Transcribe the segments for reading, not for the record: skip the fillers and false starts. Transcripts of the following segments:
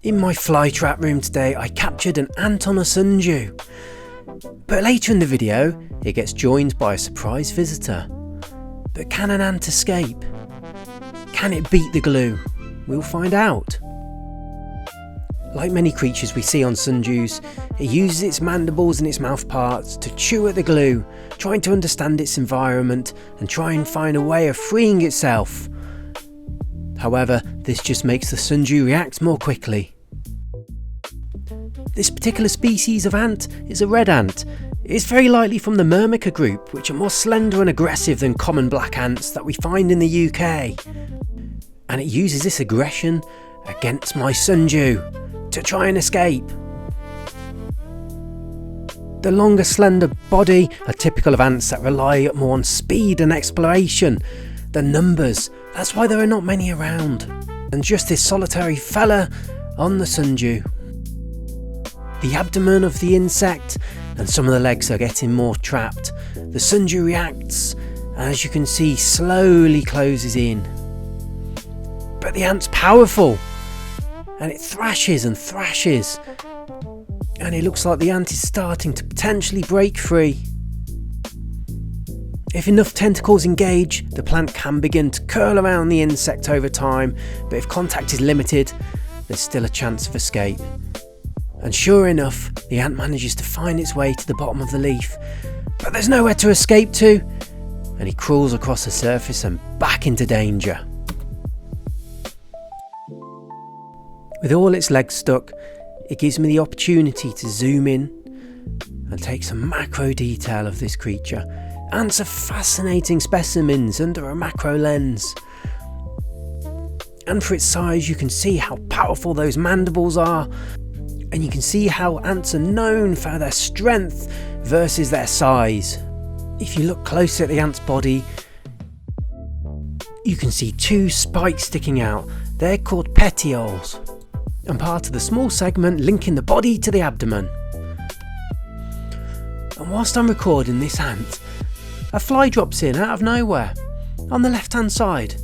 In my fly trap room today I captured an ant on a sundew, but later in the video it gets joined by a surprise visitor. But can an ant escape? Can it beat the glue? We'll find out. Like many creatures we see on sundews, it uses its mandibles and its mouth parts to chew at the glue, trying to understand its environment and try and find a way of freeing itself. However, this just makes the sundew react more quickly. This particular species of ant is a red ant. It is very likely from the Myrmica group, which are more slender and aggressive than common black ants that we find in the UK. And it uses this aggression against my sundew to try and escape. The longer, slender body are typical of ants that rely more on speed and exploration than numbers. That's why there are not many around. And just this solitary fella on the sundew. The abdomen of the insect and some of the legs are getting more trapped. The sundew reacts, and as you can see, slowly closes in. But the ant's powerful, and it thrashes and thrashes, and it looks like the ant is starting to potentially break free. If enough tentacles engage, the plant can begin to curl around the insect over time, but if contact is limited, there's still a chance of escape. And sure enough, the ant manages to find its way to the bottom of the leaf, but there's nowhere to escape to, and he crawls across the surface and back into danger. With all its legs stuck, it gives me the opportunity to zoom in and take some macro detail of this creature. Ants are fascinating specimens under a macro lens. And for its size, you can see how powerful those mandibles are, and you can see how ants are known for their strength versus their size. If you look closely at the ant's body, you can see two spikes sticking out. They're called petioles, and part of the small segment linking the body to the abdomen. And whilst I'm recording this ant, a fly drops in out of nowhere on the left hand side.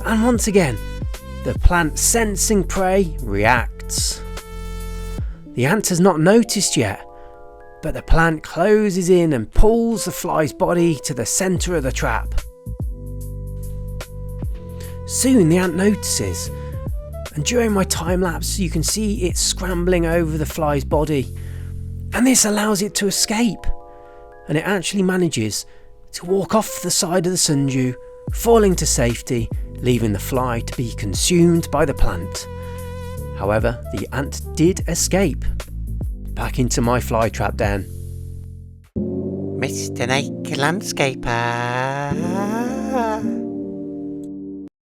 And once again, the plant, sensing prey, reacts. The ant has not noticed yet, but the plant closes in and pulls the fly's body to the centre of the trap. Soon the ant notices, and during my time lapse you can see it scrambling over the fly's body, and this allows it to escape, and it actually manages to walk off the side of the sundew, falling to safety, leaving the fly to be consumed by the plant. However, the ant did escape. Back into my fly trap den. Mr. Naked Landscaper.